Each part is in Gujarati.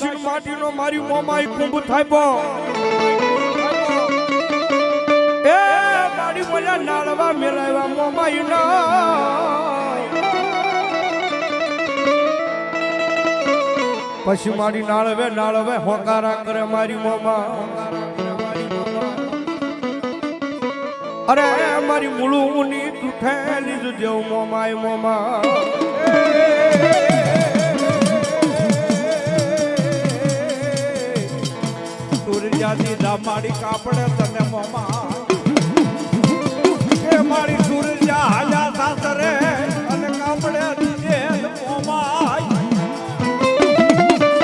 કાશી માટીનો મારી મોમાઈ કુંભ થાપ્યો એ મારી મોલા નાળવા મેલાવ્યા મોમાઈ ના પછી મારી નાળવે હોકારા કરે મારી મોમા અરે મારી મુળુની તૂઠેલી જ જેવું મોમાય મોમા સૂરજાની દામાડી કાપડે તને મોમા એ મારી સૂરજા હાજા સાસરે અને કાપડે દીધે મોમાય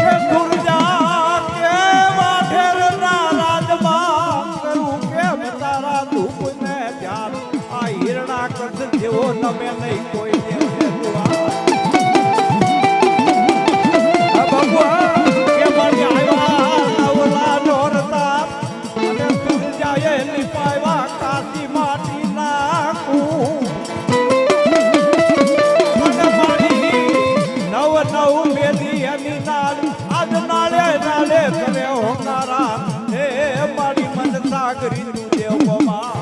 એ સૂરજા કે વાઢેરના રાજમાં કરું કેમ તારા ધૂપને ધ્યાન આ હિરણા કચ્છ જેવો નમે નહીં કોઈ દેવ દેવા બાબુ કે મારી આવ્યા નવલા નોરતા અને સૂરજાએ લીપાવ્યા કાશી માટી નાખું અને મારી નવ મેલી એની નાળ આજ નાળે નાળે કરે હોનારા હે મારી મન સાગરી નું દેવ બમા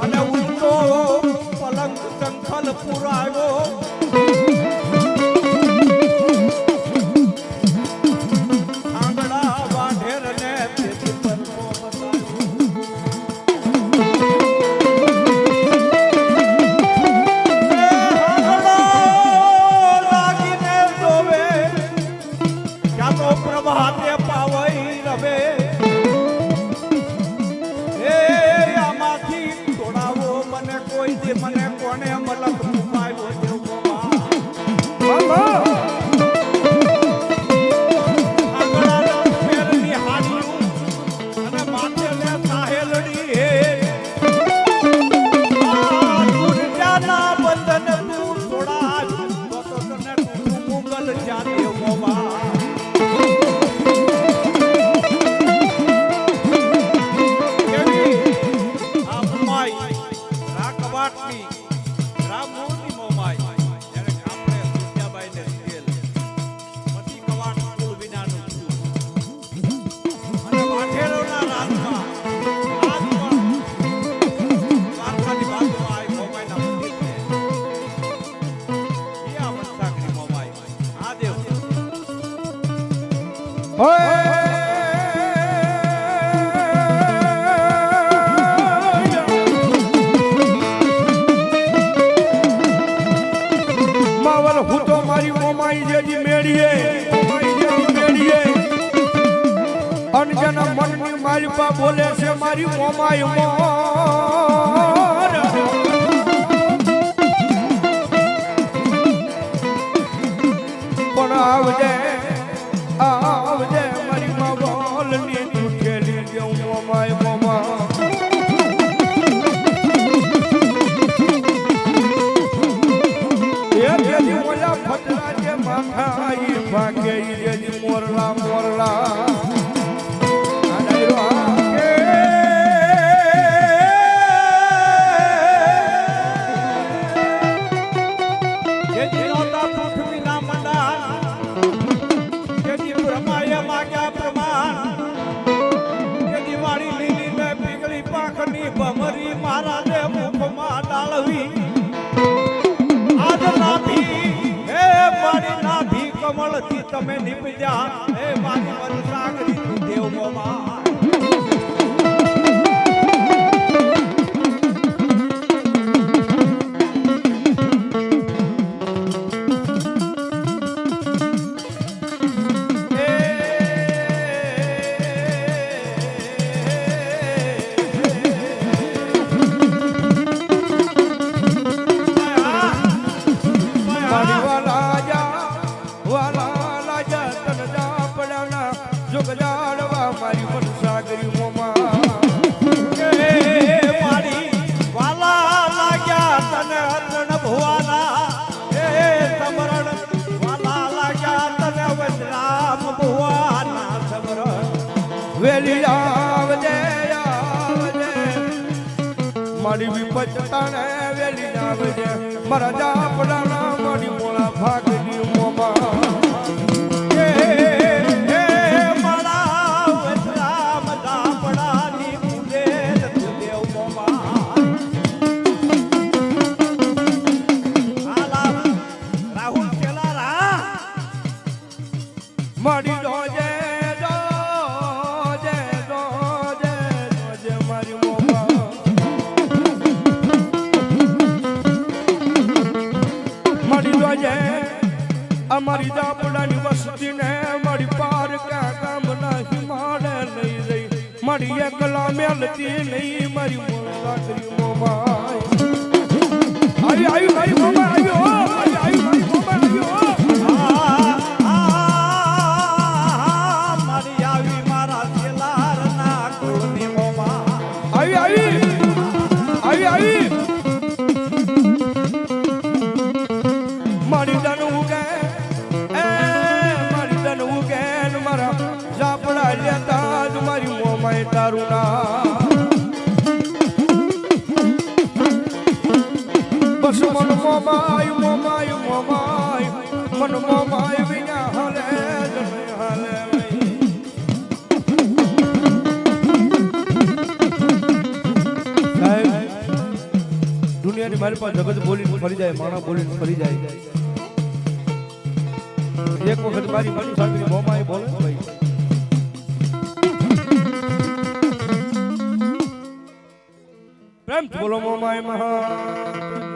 અને ઉલટો પલંગ સંખલ પુરાવ્યો આંગળા વાઢેર ને તેથી પર લાગીને જોવે ક્યાં તો પ્રભાતે પાવઈ રવે મને કોને મલક મુકાયો દેવ બાબા આગળના ફેરની હાડીયું અને માથે લે સાહેલડી હે આ દુર્જાના બંધન તું છોડા તો તને મુગલ જા દેવ બાબા માવલ હું તો મારી મોમાઈ જેજી મેળીએ અનજના મનની માલપા બોલે છે મારી મોમાઈ મોર પણ આવજે મારી માવલની તૂટેલી જેવું મોમાઈ મોમા ફટલા જે માથા ઈ ભાગે ઈ જેજી મોરલા જેજી નોતા પૃથ્વીના મંડાણ જેજી બ્રહ્માએ માગ્યા પ્રમાણ જેજી મારી લીલી ને પીગળી પાંખની ભમરી મહારાજે મુખમાં ડાળવી આજ નાભી મારી નાભી કમળ થી તમે નીપજ્યા હે મારી મન સાગરી દેવ મોમા તન જાપડાના જોગ જાળવા મારી વનસાગરી મોમા એ મારી વાલા લાગ્યા તને અર્ણ ભુવાના એ સમરણ વાલા લાગ્યા તને વજરામ ભુવાના સમરણ વેલી આવજે આવજે મારી વિપચતાને વેલી આવજે મારા જાપડાના મારી મોળા ભાગની મોમા મારી રોજે રોજે રોજે રોજે મારી મોમા મારી રોજે અમારી જાપડાની વસ્તીને મારી પાર ક્યાં ગામના હિમાડે લઈ જઈ મારી એકલા મેલતી નહીં મારી મોમા મોમા આવી મારી મોમા આવ્યો આવી મારી મોમા આવ્યો મારી દન ઉગે મારી દન ઉગે મારા જાપડા લેતા જ મારી મોમાએ તારું ના બસ મન મોમાય મોમાય મોમાય મન મોમાય વિના હાલે જ નહીં હાલે દુનિયાની મારી પાસે જગત બોલીને ફરી જાય માણા બોલીને ફરી જાય એક વખત મારી મનુ સાગરી મોમાએ બોલે ભાઈ પ્રેમ બોલો મોમાએ મહા